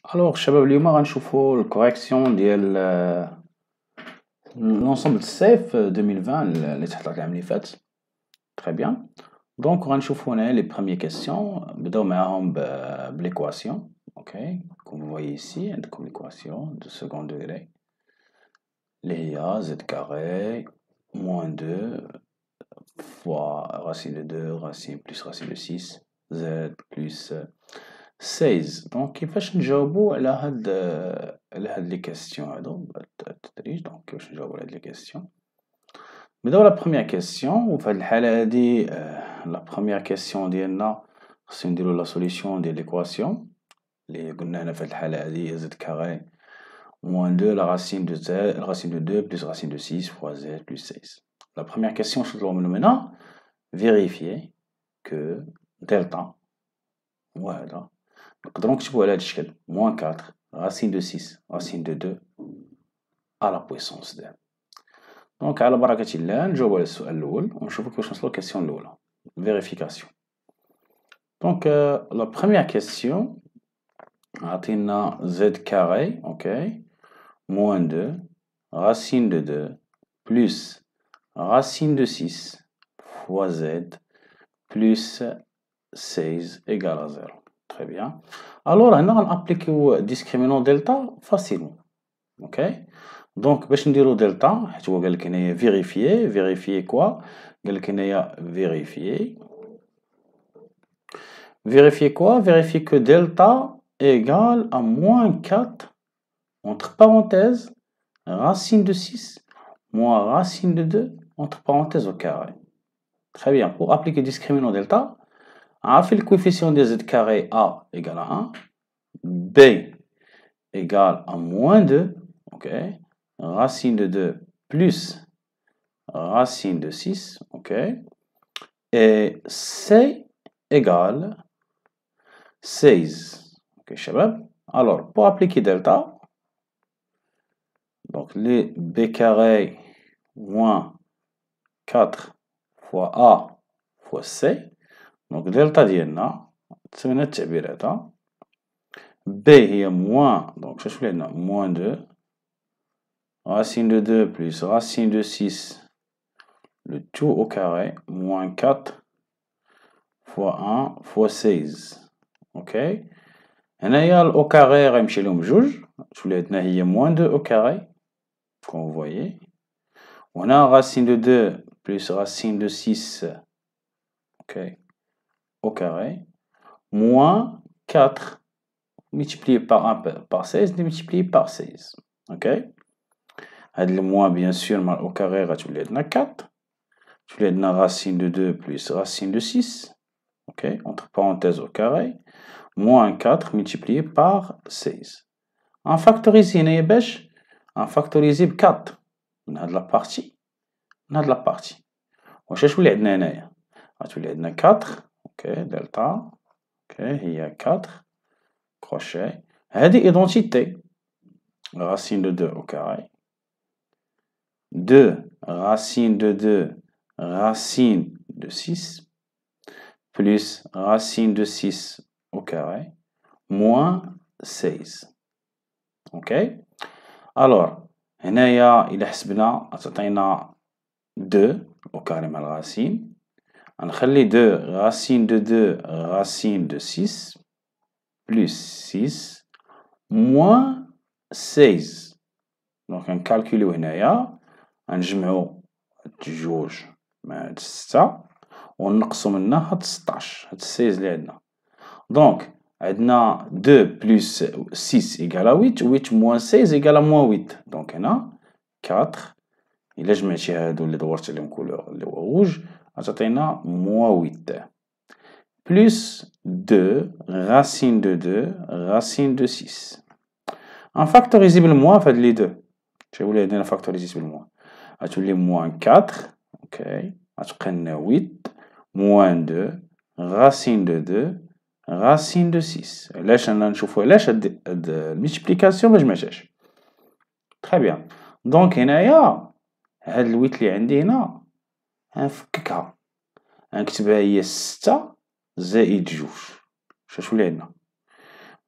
الوغ الشباب اليوم غنشوفو الكوريكسيون ديال لونسومبل الصيف 2020 اللي تحضرت العام اللي فات. تري بيان. دونك غنشوفو هنايا لي بروميير كيسيون نبداو معاهم بليكواسيون. اوكي كوم فوايي ايسي عندكم ليكواسيون دو سكون دوغري اللي هي زد كاري موان دو فوا راسين دو راسين بلس راسين دو 6 زد بلس 16. دونك كيفاش نجاوبو على هاد لي كيسيون هادو بالتدريج. دونك كيفاش نجاوبو على هاد لي كيسيون؟ نبداو لا بروميير كيسيون، وفي هاد الحالة هادي لا بروميير كيسيون ديالنا خصنا نديرو لا سوليسيون ديال ليكواسيون اللي قلنا هنا في هاد الحالة هادي زد كاري موان دو لا راسين دو زد راسين دو بلس راسين دو 6 فوا زد بلس 16. لا بروميير كيسيون شنو نطلبو منهم هنا؟ فيريفيي كو دلتا هو هذا. نقدرو نكتبو على هاد الشكل موان 4 راسين دو 6 راسين دو 2 على بويسونس 2. دونك على بركة الله نجاوبو على السؤال الأول ونشوفو كيفاش نوصلو للكيسيون الأولى فيريفيكاسيون. دونك لا بروميير كيسيون عطينا زد كاري اوكي موان دو راسين دو 2 بلس راسين دو 6 فوا زد بلس 16 égal à 0. Très bien. Alors هنا غنابليكيو ديسكريمينون دلتا فاسيلمون. اوكي دونك باش نديرو دلتا حيت هو قالك هنايا فيريفيي كوا قالك هنايا vérifier quoi? Vérifier que delta égale à moins 4 entre parenthèses racine de 6 moins racine de 2 entre parenthèses au carré. Très bien. Pour appliquer discriminant delta, on a fait le coefficient de z carré a égale à 1, b égale à moins 2, ok, racine de 2 plus racine de 6, ok, et c égale 16. Ok, chabab. Alors, pour appliquer delta, donc les b carré moins 4 fois a fois c. Donc delta ديالنا تسمينا التعبيرات b هي moins donc شنو عندنا moins 2 racine de 2 plus racine de 6 le tout au carré moins 4 fois 1 fois 16. ok هنايا au carré غيمشي لهم بجوج تولي عندنا هي moins 2 au carré comme vous voyez. On a racine de 2 plus racine de 6 ok au carré moins 4 multiplié par 1 par 16 multiplié par 16. ok هاد le moins bien sûr مع au carré غتولي عندنا 4 تولي عندنا racine de 2 plus racine de 6 ok entre parenthèses au carré moins 4 multiplié par 16. On factorise هنايا باش نفاكتوريزي ب 4 من هاد لابارتي من هاد لابارتي. واش تولي عندنا هنايا؟ غتولي عندنا 4 اوكي دلتا اوكي هي 4 كروشي هادي ايدونتيتي racine de 2 au carré 2 racine de 2 racine de 6 plus racine de 6 au carré moins 16. ok alors هنايا إلا حسبنا تعطينا 2 au carré مع الراسين غنخلي 2 racine de 2 racine de 6 plus 6 moins 16. دونك نكالكوليو هنايا غنجمعو هاد الجوج مع هاد 6 ونقصو منها هاد 16 هاد 16 اللي عندنا. دونك عندنا 2 plus 6 égale à 8 8 moins 16 égale à moins 8. دونك هنا 4 إلا جمعتي هادو اللي دورت عليهم كولور اللي هو روج غتعطينا moins 8 plus 2 racine de 2 racine de 6. غنفاكتوريزي بالموا فهاد لي دو تيولي عندنا فاكتوريزي بالموا غتولي moins 4 اوكي غتبقى لنا 8 moins 2 racine de 2 racine de 6. علاش انا نشوفو علاش هاد الملتيبليكاسيون مجمعتهاش. تري بيان. دونك هنايا هاد الويت اللي عندي هنا غنفككها غنكتبها هي 6 زائد 2 شنو تولي عندنا؟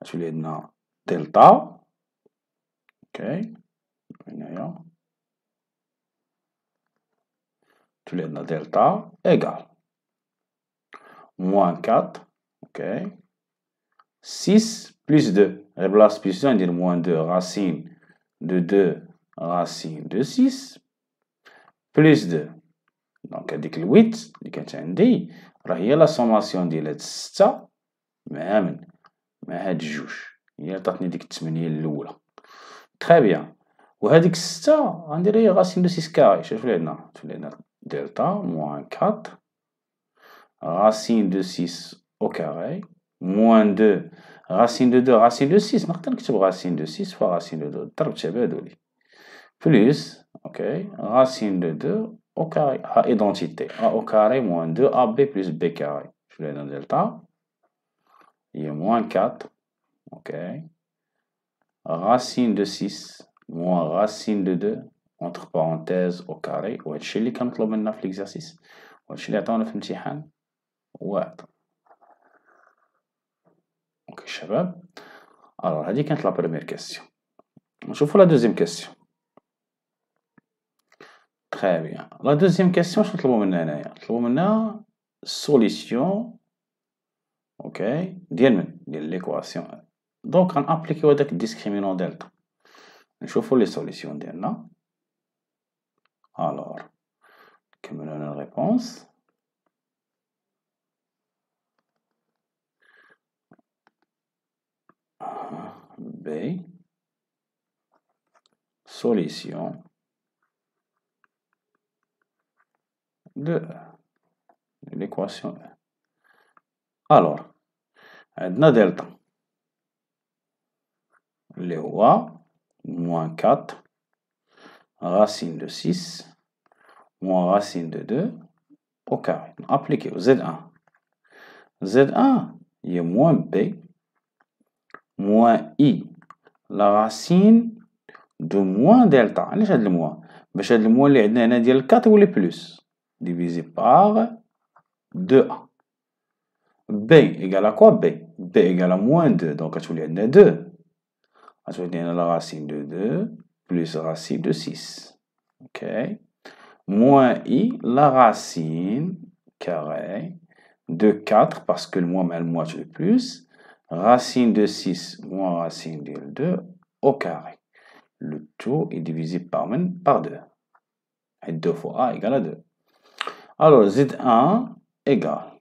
غتولي عندنا دلتا اوكي هنايا تولي عندنا دلتا ايكال موان 4 اوكي 6 بلس 2 غير بلاصة بلس 2 ندير موان 2 راسين دو 2 راسين دو 6 بلس 2 دونك هاديك الويت اللي كانت عندي راه هي لا سوماسيون ديال هاد 6 مع هاد الجوج هي اللي عطاتني ديك التمنية الأولى تخي بيان وهاديك 6 غندير هي راسين دو 6 كاري شوف لي عندنا دلتا موان 4 racine de 6 au carré, moins 2, racine de 2, racine de 6, نقدر نكتب racine de 6 fois racine de 2, ضرب تبادلي, plus, ok, racine de 2 au carré, à identité, a au carré moins 2, AB plus B carré, je vais dans delta, il y a moins 4, ok, racine de 6, moins racine de 2, entre parenthèses au carré, وهادشي اللي كنطلب منا في l'exercice, وهادشي اللي عطاونا في الامتحان. واحد اوكي شباب الوغ هادي كانت لا بروميير كيسيون نشوفو لا دوزيام كيسيون تري بيان لا دوزيام كيسيون شنو نطلبو منا هنايا نطلبو منا سوليسيون اوكي ديال ليكواسيون دونك غنابليكيو هداك الديسكريمينون دلتا نشوفو لي سوليسيون ديالنا الوغ نكملو هنا الريبونس B, solution de l'équation E. Alors, عندنا دلتا اللي هو moins 4 racine de 6 moins racine de 2 au carré. Appliquez au Z1. Z1 il y a moins B moins I la racine de moins delta. علاش هاد الموان باش هاد الموان اللي عندنا هنا ديال 4 يولي بلس divisé par 2a. B égale à quoi B B égale à moins 2 donc غتولي عندنا 2 غتولي عندنا la racine de 2 plus racine de 6 ok moins I la racine carré de 4 parce que le moins مع le moins tu le plus racine de 6 moins racine de 2 au carré. Le tout est divisé par 2. Et 2 fois A égale à 2. Alors, Z1 égale.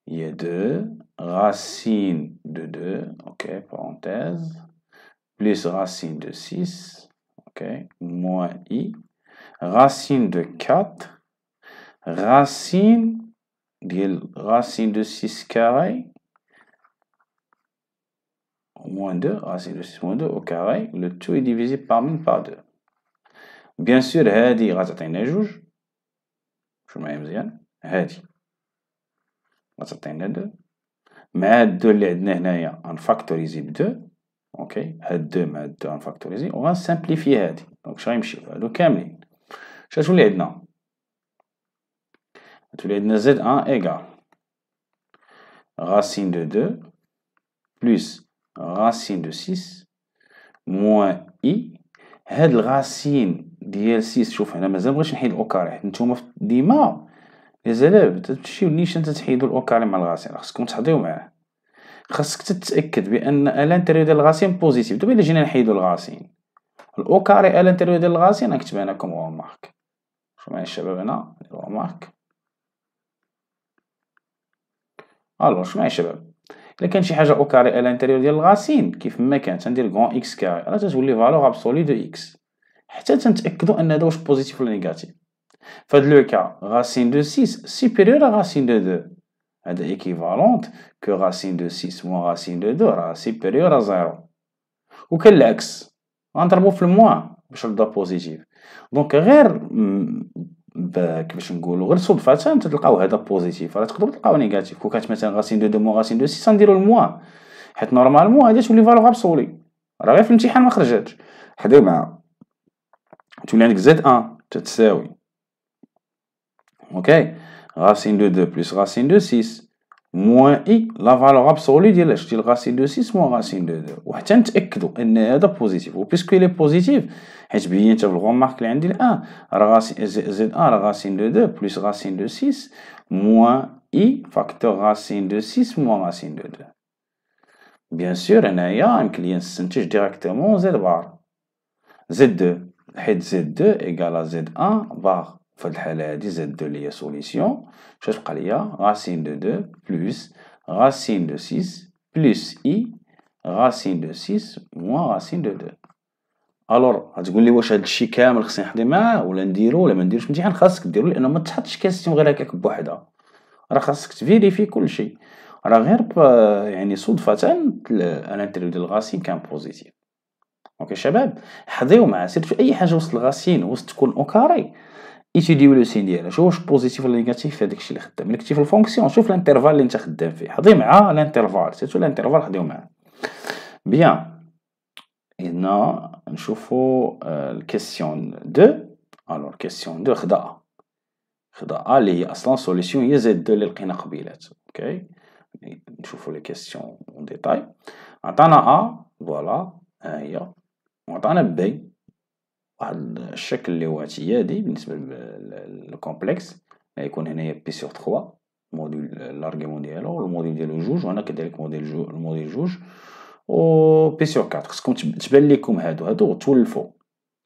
Il y a 2 racine de 2, ok, parenthèse, plus racine de 6, ok, moins I, racine de 4, racine de 6 carré, moins 2, racine de 6 moins 2 au carré, le tout est divisé par 2. Bien sûr, هادي غتعطينا جوج شو معايا مزيان هادي غتعطينا 2 مع هاد 2 اللي عندنا هنايا غنفاكتوريزي ب 2 اوكي هاد 2 مع هاد 2 غنفاكتوريزي و غنسامبليفي هادي دونك اش غيمشيو هادو كاملين شنو اللي عندنا غتولي عندنا Z1 égal racine de 2 plus racine de 6 moins I هاد الغاسين ديال 6 شوف هنا مازال مبغيتش نحيد الاو كاري حيت نتوما ديما لي زالاب تمشيو نيشان تحيدوا الاو كاري مع الغاسين خاصكم تحضيو معاه خاصك تتاكد بان الانتيريور ديال الغاسين بوزيتيف دابا الا جينا نحيدوا الغاسين الاو كاري الانتيريور ديال الغاسين غنكتب انا كوم رومارك شوف معايا الشباب هنا رومارك الو شوف معايا الشباب الا كان شي حاجه او كاري الانتيريور ديال الغاسين كيف ما كانت تندير غون اكس كاري راه تتولي فالور ابسولي دو اكس حتى تنتاكدوا ان هذا واش بوزيتيف ولا نيجاتيف فهاد لو كا racine de 6 supérieur à racine de 2 هذا équivalente que racine de 6 moins racine de 2 راه supérieur à 0 وكان العكس غنضربو في الموان باش نبدا بوزيتيف دونك غير كيفاش نقولوا غير صدفه تلقاو هذا بوزيتيف راه تقدروا تلقاو نيجاتيف كون كانت مثلا racine de 2 moins racine de 6 غنديروا الموان حيت نورمالمون هادي تولي فالور ابسولي راه غير في الامتحان ما خرجاتش حداو معاها تولي عندك Z1 تتساوي ok racine de 2 plus racine de 6 moins i la valeur absolue ديال racine de 6 moins racine de 2 وحتى نتاكدوا ان هذا بوزيتيف وبيسكو il est positif حيت بينتها في الغومارك اللي عندي الان راه z1 راه racine de 2 plus racine de 6 moins i facteur racine de 6 moins racine de 2 bien sûr هنايا يمكن لي نستنتج ديريكتومون z بار z2 حيت z2 égale z1 بار في هاد الحالة هادي z2 اللي هي سوليسيون شاش بقى ليا racine de 2 plus racine de 6 plus i racine de 6 moins racine de 2 الوغ غتقول لي واش هادشي كامل خصني نحضي معاه ولا نديرو ولا ما نديروش الامتحان خاصك ديرو لانه ما تحطش كاستيون غير هكاك بوحدها راه خاصك تفيريفي كلشي راه غير يعني صدفة الانترفيو ديال الغاسين كان بوزيتيف اوكي شباب حضيو معاه سيرتو اي حاجه وسط الغاسين وسط تكون او كاري ايتيديو لو سين ديالها شوف واش بوزيتيف ولا نيجاتيف في هذاك الشيء اللي خدام ملي كنتي في الفونكسيون شوف الانترفال اللي انت خدام فيه حضي مع الانترفال سيرتو الانترفال حضيو معاه بيان هنا نشوفوا الكيسيون 2 الوغ كيسيون 2 خدا ا اللي هي اصلا سوليسيون هي زد 2 اللي لقينا قبيلات اوكي نشوفوا لي كيسيون اون ديتاي عطانا ا فوالا ها هي وعطانا بي واحد الشكل اللي هو اعتيادي بالنسبه للكومبلكس يكون هنايا بي سور 3 موديل لارغيمون ديالو والموديل ديالو جوج وهنا كذلك الموديل جوج و بي سور 4 خصكم تبان لكم هادو تولفوا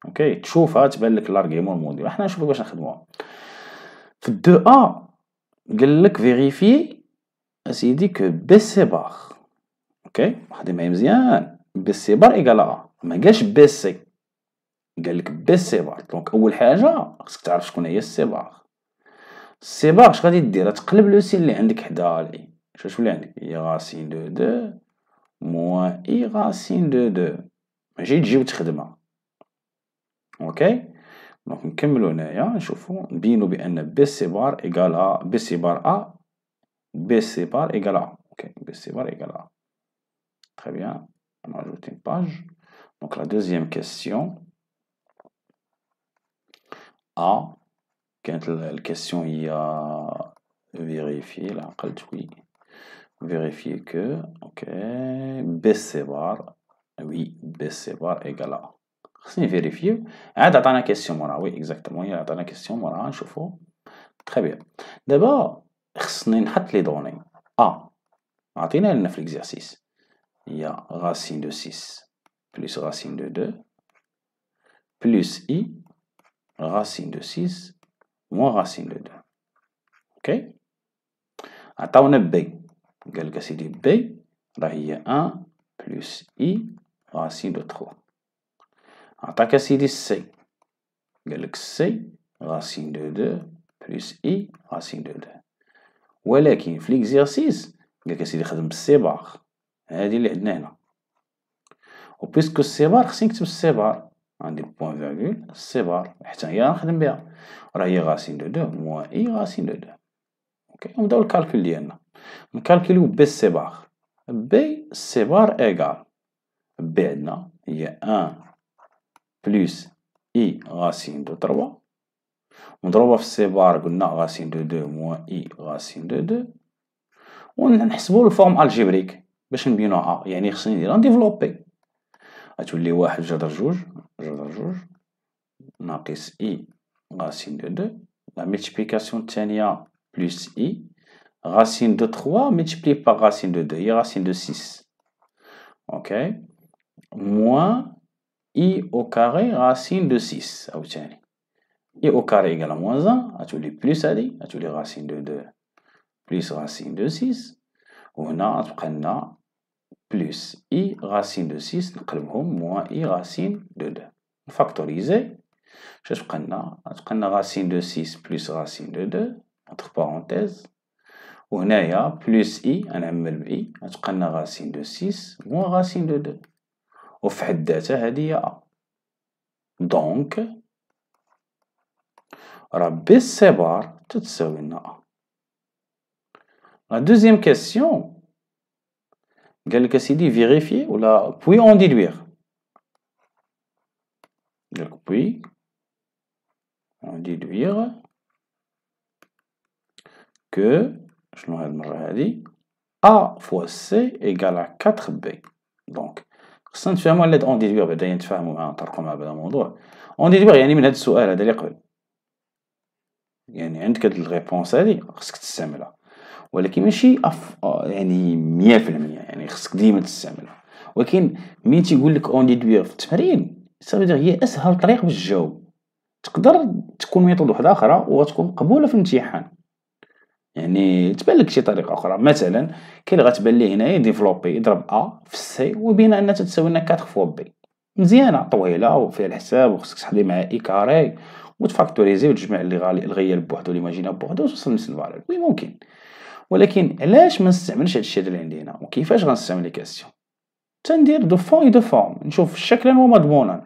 اوكي تشوفها تبان لك لارغيمون الموديل حنا نشوفوا باش نخدموها في 2 ا قال لك فيريفي اسيدي كو بي سي بار اوكي خدي معايا مزيان بي سي بار ايكال ا ما قالش بي سي قال لك بي سي بار دونك اول حاجه خصك تعرف شكون هي السي بار السي بار اش غادي دير تقلب لو سين اللي عندك حدا لي شوف اللي عندك هي راسين دو 2 موان اي راسين دو 2 ماشي تجي وتخدمها اوكي دونك نكملو هنايا نشوفو نبينو بان بي سي بار ايكال ا بي سي بار ا بي سي بار ايكال ا اوكي بي سي بار ايكال ا très bien on ajoute une page donc la deuxième question A كانت الكيسيون هي فيريفي لا عقلت وي فيريفي كو اوكي بي سي بار وي بي سي بار ايكال ا خصني فيريفيو عاد عطانا كيسيون موراها وي اكزاكتومون هي عطانا كيسيون موراها نشوفو تري بيان دابا خصني نحط لي دوني عطينا لنا في ليكزارسيس هي racine de 6 plus racine de 2 plus i racine de 6 moins racine de 2 اوكي عطاونا بي قال لك اسيدي بي راه هي 1 plus i racine de 3 عطاك اسيدي السي قال لك سي racine de 2 plus i racine de 2 ولكن في ليكزارسيس قال لك اسيدي خدم بالسي بار هادي اللي عندنا هنا وبيسكو السي بار خصني نكتب السي بار عندي بوان فيرغول السي بار حتى هي غنخدم بها راه هي غاسين دو 2 موان اي غاسين دو 2 اوكي ونبداو الكالكول ديالنا نكالكوليو بي سي بار بي سي بار ايكال بي عندنا هي 1 بلس اي غاسين دو 3 ونضربها في السي بار قلنا غاسين دو 2 موان اي غاسين دو 2 ونحسبو الفورم الجبريك باش نبينوها يعني خصني نديرها نديفلوبي غتولي واحد جذر جوج ناقص اي غاسين دو 2 لا ملتيبليكاسيون الثانية بلس اي غاسين دو 3 ملتيبلي باغ غاسين دو 2 هي غاسين دو 6 اوكي موان اي او كاري غاسين دو 6 عاوتاني اي او كاري ايكال موان 1 غتولي بلس هادي غتولي غاسين دو 2 بلس غاسين دو 6 وهنا غتبقى لنا بلس اي غاسين دو 6 نقلبهم موان اي غاسين دو 2 نفاكتوريزي شاش بقى لنا غتبقى لنا غاسين دو 6 بلس غاسين دو 2 entre parenthèses وهنايا بلس اي غنعمل باي غتبقى لنا غاسين دو 6 موان غاسين دو 2 وفي حد ذاتها هادي هي ا دونك راه بي سي بار تتساوي لنا ا لا دوزيام كيسيون قال لك اسيدي فيريفي ولا بوي اون ديدوير قال لك بوي اون ديدوير كو شنو هاد المرة هادي A fois C égale à 4B. Donc خصنا نتفاهمو على هاد اون ديدويغ بعدا نتفاهمو مع نطرقو مع بعض الموضوع. اون ديدويغ يعني من هاد السؤال هذا اللي قبل، يعني عندك هاد الريبونس هادي خصك تستعملها، ولكن ماشي يعني 100%، يعني خصك ديما تستعملها. ولكن مين تيقولك اون ديدويغ في التمرين صافي هي اسهل طريقة باش تجاوب. تقدر تكون ميثود وحدة أخرى وغتكون مقبولة في الامتحان، يعني تبان لك شي طريقة أخرى. مثلا كاين اللي غتبان ليه هنايا ديفلوبي يضرب أ في سي وبين أنها تتساوي لنا 4 فوا بي، مزيانة طويلة وفيها الحساب وخصك تحضي مع إي كاري وتفاكتوريزي وتجمع الغيال بوحدو ليماجينا بوحدو وتوصل لنفس الفالور. وي ممكن، ولكن علاش ما نستعملش هادشي هذا اللي عندي هنا وكيفاش غنستعمل لي كاستيون؟ تندير دو فون اي دو فورم، نشوف شكلا ومضمونا.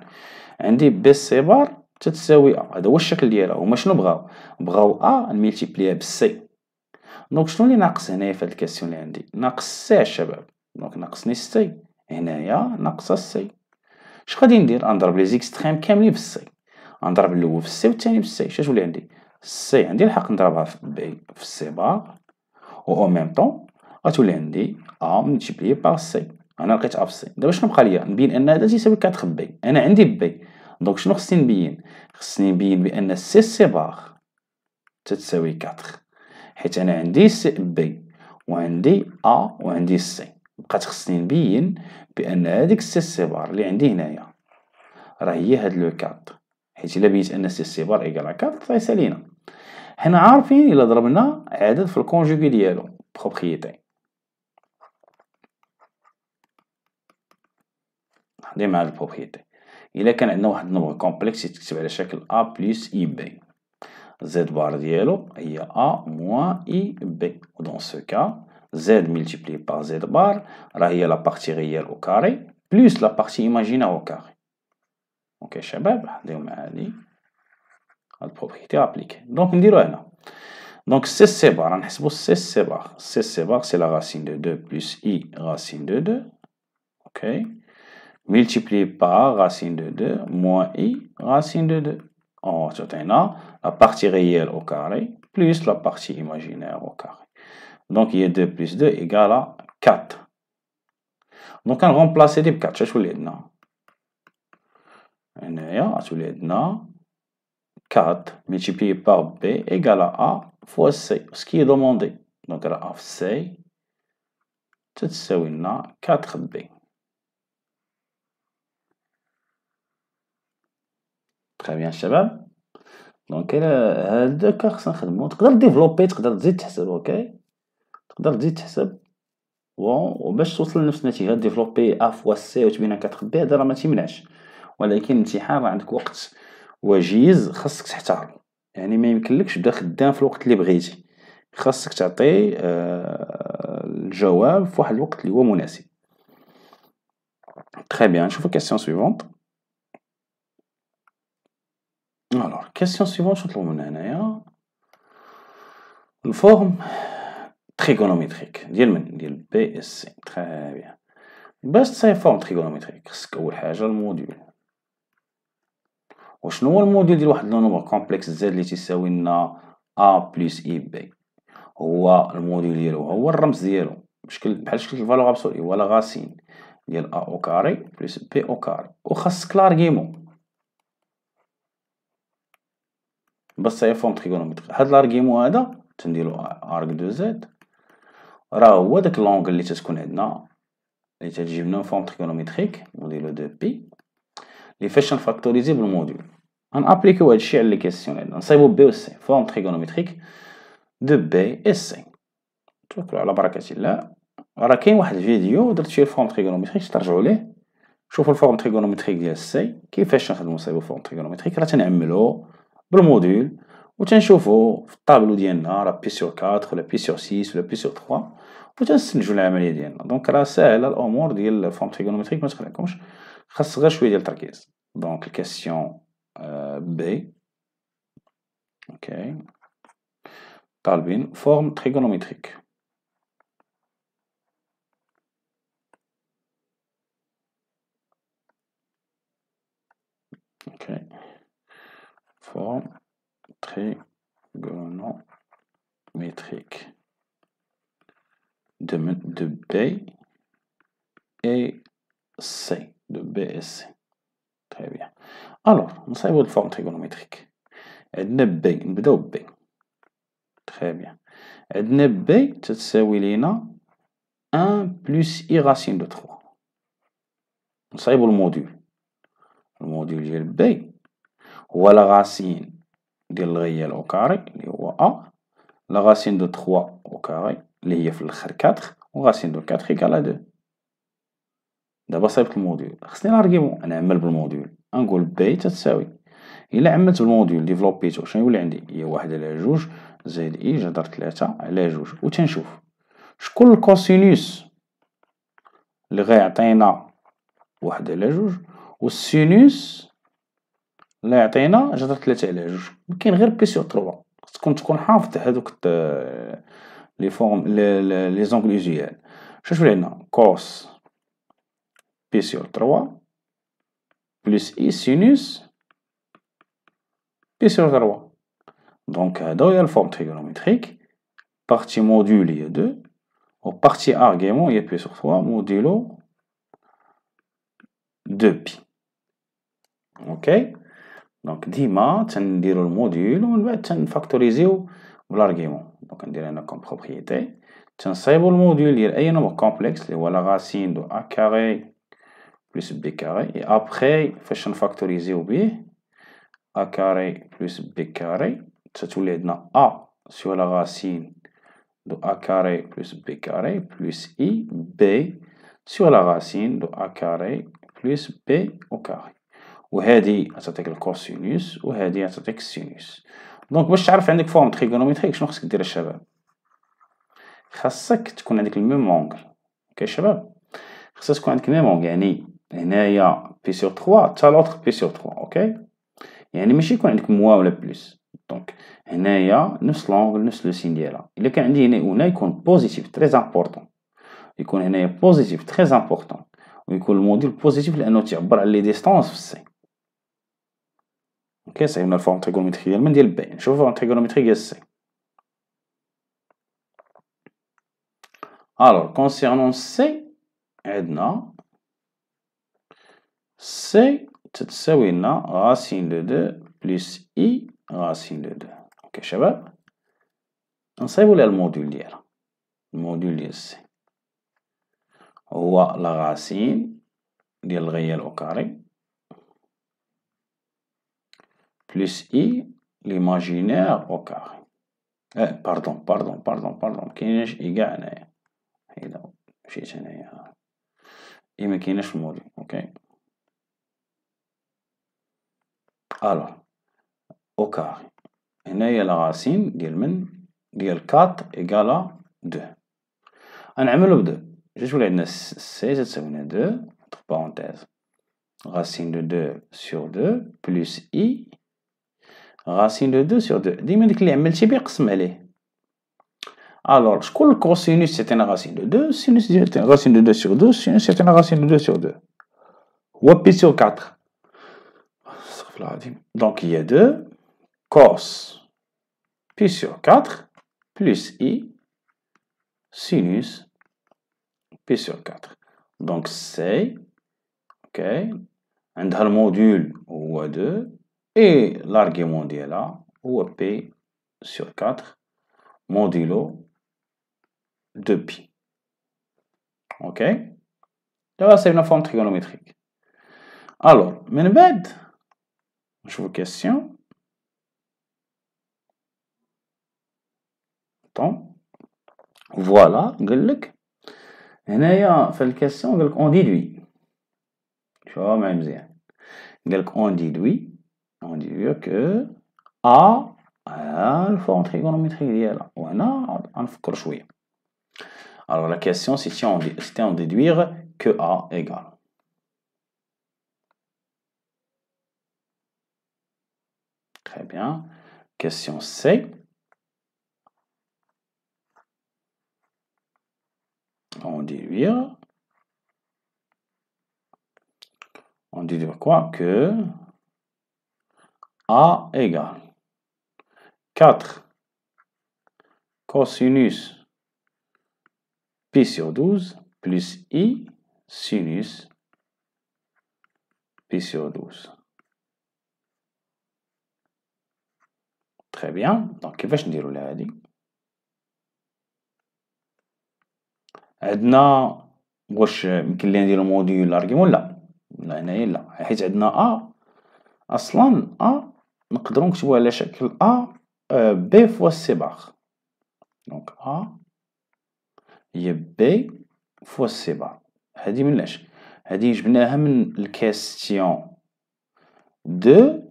عندي بي سي بار تتساوي ا، هذا هو الشكل ديالها. هما شنو بغاو ا نميلتيبليها بالسي. دونك شنو اللي ناقص هنايا في هاد الكاستيون اللي عندي؟ ناقص سي الشباب. دونك ناقصني السي، هنايا ناقصة السي. اش غادي ندير؟ غنضرب لي زيكستريم كاملين في السي، غنضرب الاول في السي والثاني في السي. شنو تولي عندي؟ السي عندي الحق نضربها في بي في السي بار، و او ميم طون غتولي عندي ا ملتيبليي بار سي. انا لقيت ا في سي. دابا شنو بقى ليا؟ نبين ان هذا تيساوي 4 بي. انا عندي بي، دونك شنو خصني نبين؟ خصني نبين بان سي بار تتساوي 4، حيت انا عندي سي بي وعندي ا وعندي سي. بقات خصني نبين بان هذيك سي بار اللي عندي هنايا راه هي هاد لو 4، حيت الا بينت ان سي بار ايكال 4 فيسالينا. حنا عارفين الا ضربنا عدد في الكونجوغي ديالو بروبريتي. نهضر مع هاد البروبريتي. الا كان عندنا واحد النومبر كومبلكس يتكتب على شكل ا بلس اي بي، زد بار ديالو هي ا موان اي بي. ودون سو كا زد ملتيبلي بار زد بار راه هي لا بارتي ريال او كاري بلس لا بارتي ايماجينير او كاري. اوكي شباب، نديرو مع هادي هاد البروبريتي ابليكي. دونك نديرو هنا. دونك سي بار غنحسبو سي بار. سي بار سي لا راسين دو 2 بلس اي راسين دو 2. اوكي multiplié par racine de 2 moins i racine de 2. On a la partie réelle au carré plus la partie imaginaire au carré. Donc, il y a 2 plus 2 égale à 4. Donc, on remplace les 4. Je vais vous 4 multiplié par b égale à a fois c, ce qui est demandé. Donc, a fois c, c'est 4b. Très bien, شباب. دونك هاداك خصنا نخدمو. تقدر ديفلوبي، تقدر تزيد تحسب. اوكي تقدر تزيد تحسب وباش توصل لنفس النتيجة ديفلوبي ا فوا سي وتبينها 4 بي. هذا راه ما تيمنعش، ولكن الامتحان راه عندك وقت وجيز خاصك تحتارمو. يعني ما يمكنلكش تبدا خدام في الوقت اللي بغيتي، خاصك تعطي الجواب في واحد الوقت اللي هو مناسب. تري بيان، نشوفو كيسيون سويفونت. الوغ كيسيون سويفونت شنو نطلبو منا هنايا؟ الفورم تريغونوميتريك ديال من؟ ديال بي اس سي. تري بيان. باش تصايب فورم تريغونوميتريك خصك اول حاجة الموديول. وشنو هو الموديول ديال واحد لو نومبر كومبلكس زد اللي تيساوي لنا ا بلس اي بي؟ هو الموديول ديالو هو الرمز ديالو بحال شكل الفالور ابسولي، هو لا غاسين ديال ا او كاري بلس بي او كاري. وخاصك لارغيمون باش تصايب فورم تريغونوميتريك. هاد لارغيمون هذا تنديرو ارك دو زد، راه هو داك لونغل اللي تتكون عندنا اللي تتجيب لنا فورم تريغونوميتريك موديلو دو بي اللي فاش نفاكتوريزي بالموديول. غنابليكيو هادشي على لي كيسيون هنا. نصايبو بي و سي فورم تريغونوميتريك دو بي اس سي. توكلوا على بركة الله. راه كاين واحد الفيديو درت فيه الفورم تريغونوميتريك، ترجعوا ليه شوفوا الفورم تريغونوميتريك ديال السي كيفاش نخدمو نصايبو فورم تريغونوميتريك. راه تنعملو بالموديول وتنشوفو في الطابلو ديالنا راه بي سور 4 ولا بي سور 6 ولا بي سور 3 وتنستنتجو العملية ديالنا. دونك راه ساهلة الأمور ديال الفورم تريغونوميتريك متقلقوش، خاص غير شوية ديال التركيز. دونك الكاستيون بي اوكي طالبين فورم تريغونوميتريك. اوكي forme trigonométrique de B et C. De B et C. Très bien. Alors, نصايبوا الفورم trigonométrique. عندنا B، نبداو ب B. Très bien. عندنا B تتساوي لينا 1 plus I racine de 3. نصايبوا الموديول. الموديول ديال B هو لا راسين ديال الغيال أو كاري اللي هو A، لا راسين دو 3 أو كاري اللي هي في الآخر 4، و راسين دو 4 إيكال 2. دابا صايبت الموديول، خصني لارغيمون نعمل بالموديول، نقول B تتساوي، إلا عملت بالموديول ديفلوبيتو شنو يولي عندي؟ هي 1 على 2 زائد إي جذر 3 على 2، و تنشوف شكون الكوسينوس اللي غيعطينا 1 على 2 والسينوس اللي يعطينا جذر 3 على 2. كاين غير بي سور 3، خصكم تكون حافظ هادوك لي فورم لي زونغل اوزيال. شنو تولي عندنا؟ كوس بي سور 3 بلس اي سينوس بي سور 3. دونك هذا هي الفورم تريغونومتريك. بارتي موديول هي 2 و بارتي ارغيمون هي بي سور 3 موديلو 2 بي. اوكي، دونك ديما تنديرو الموديول ومن بعد تنفاكتوريزيو بالارغيمون. دونك ندير هنا كوم بروبريتي، تنصايبو الموديول ديال اي نومبر كومبلكس اللي هو لا راسين دو ا كاري بلس بي كاري، اي ابخي فاش نفاكتوريزيو بيه ا كاري بلس بي كاري تتولي عندنا ا سور لا راسين دو ا كاري بلس بي كاري بلس اي بي سور لا راسين دو ا كاري بلس بي او كاري، وهذه تعطيك الكوسينوس وهذه تعطيك السينوس. دونك باش تعرف عندك فورم تريغونومتريك شنو خصك دير الشباب؟ خاصك تكون عندك الميم اونغل. اوكي الشباب، خاصك تكون عندك الميم اونغل، يعني هنايا بي سور 3 حتى لوطخ بي سور 3. اوكي، يعني ماشي يكون عندك موا ولا بلس. دونك هنايا نفس لونغل نفس لو سين ديالها. الا كان عندي هنا يكون بوزيتيف تري امبورطون، يكون هنايا بوزيتيف تري امبورطون، ويكون الموديل بوزيتيف لانه تعبر على لي ديستونس في السي. اوكي، صايبنا الفورم تريغونومتريك ديال من ديال بي. نشوفو الفورم تريغونومتريك ديال سي. الوغ كونسيرنون سي عندنا سي تتساوي لنا راسين دو 2 بلس اي راسين دو 2. اوكي شباب، نصايبو ليها الموديول ديالها. الموديول ديال سي هو لا راسين ديال الغيال او كاري بلس اي ليماجينير او كاري. باردون مكايناش اي كاع هنايا، حيدها مشيت هنايا، اي مكايناش في الموديول. اوكي، الوغ او كاري هنايا لا راسين ديال من ديال 4 إيكالا 2. غنعملو ب 2. جات تولي عندنا سي تساوي لنا 2 entre parenthèses racine de 2 sur 2 plus i racine de 2 sur 2. ديما داك اللي عملتي بيه قسم عليه. الوغ شكون الكوسينوس تيعطينا racine de 2؟ السينوس ديال racine de 2 sur 2، السينوس تيعطينا racine de 2 sur 2 هو بي sur 4. استغفر الله العظيم. دونك هي 2 cos pi sur 4 plus i sinus pi sur 4. Donc c'est ok, عندها الموديول هو 2 et l'argument ديالها هو p sur 4 modulo 2pi. ok، دابا صايبنا فورم تريغونومتريك. الوغ من بعد نشوفو كيسيون. طون فوالا قالك هنايا في الكيسيون قالك اون ديدوي. شوفها معايا مزيان، قالك اون ديدوي كو ا الفورم تريغونومتريك ديالها. وهنا غنفكر شويه. Alors la question c'était en déduire que A égale. Très bien. Question C. On déduire quoi? Que A égale 4 cosinus pi sur 12 plus I sinus pi sur 12. Très bien. Donc, كيفاش نديرو لها هادي؟ عندنا واش يمكن لينا نديرو موديول لارغيمون؟ لا هنايا لا، حيت عندنا أصلا نقدرو نكتبوها على شكل بي فوا سي بار. دونك هي بي فوا سي بار. هادي مناش؟ هادي جبناها من الكاستيون دو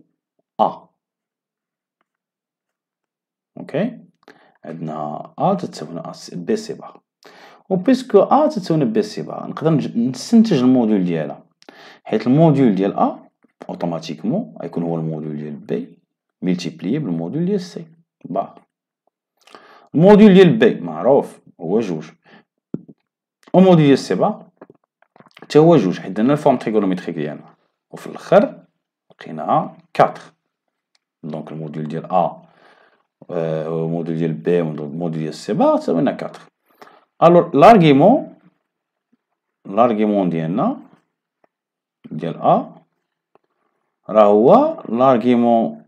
اوكي. عندنا تتساوي بي سي بار، و بيسكو تتساوي بي سي بار نقدر نستنتج الموديول ديالها، حيت الموديول ديال اوتوماتيكمون غيكون هو الموديول ديال بي ملتيبليي بالموديول ديال سي بار. الموديول ديال بي معروف هو 2، والموديول ديال سي بار حتى هو 2، حيت درنا الفورم تريغونوميتريك ديالنا، وفي الاخر لقيناها 4. دونك الموديول ديال الموديول ديال بي والموديول ديال سي بار تساوينا 4. الوغ لارغيمون ديالنا ديال راه هو لارغيمون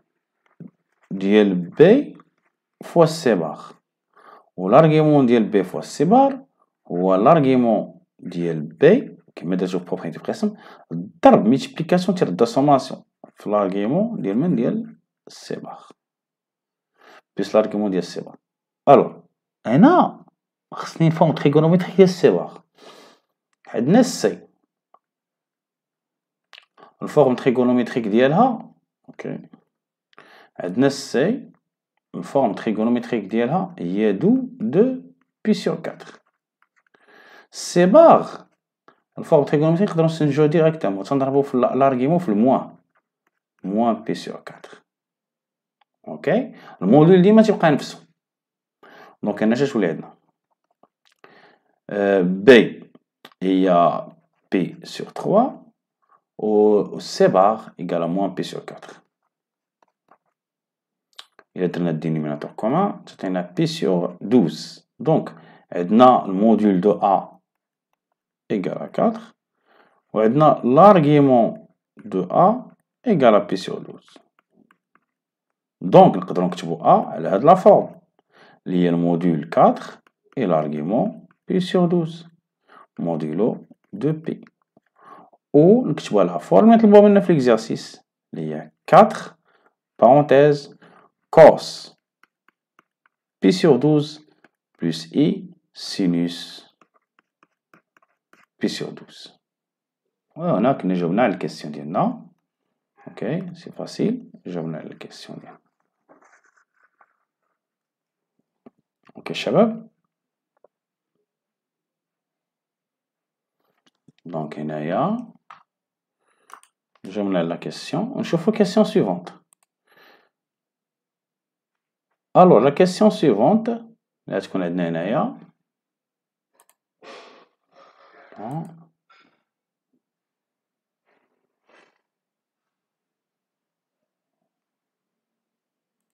ديال بي فوا سي بار، و لارغيمون ديال بي فوا سي بار هو لارغيمون ديال بي كما درتو في بروبريتي بقسم ضرب ميتيبليكاسيون تير دا سوماسيون في لارغيمون ديال من ديال سي بار بلس لارغيمون ديال سي بار. الوغ هنا خصني نفهم تريغونوميتريك ديال سي بار. عندنا السي الفورم تريغونوميتريك ديالها اوكي. عندنا السي الفورم تريغونوميتريك ديالها هي 2 بي سور 4. سي بار الفورم تريغونوميتريك نقدرو نستنتجوها ديريكتومون، تنضربو في لارغيمون في موان بي سور 4 اوكي. الموديل ديما تيبقى نفسو. دونك هنا تولي عندنا بي هي بي سور 3 و سي بار إيكال موان بي سور 4. إلا درنا الدينوميناتور كومان تعطينا بي سور 12. دونك عندنا الموديول دو إيكال 4 و عندنا لارغيمون دو إيكال بي سور 12. دونك نقدرو نكتبو على هاد لا فورم اللي هي الموديول 4 إي لارغيمون بي سور 12 موديلو دو بي، و نكتبوها لها فورم اللي طلبوها منا في ليكزارسيس اللي هي 4 بارونتيز كوس بي سور 12 بلس إي سينوس بي سور 12. وهنا كنا جاوبنا على الكيسيون ديالنا اوكي. سي فاسيل، جاوبنا على الكيسيون ديالنا اوكي شباب. دونك هنايا جاوبنا على لا كيسيون، ونشوفو كيسيون سويفونت. الوغ لا كيسيون سويفونت اللي غتكون عندنا هنايا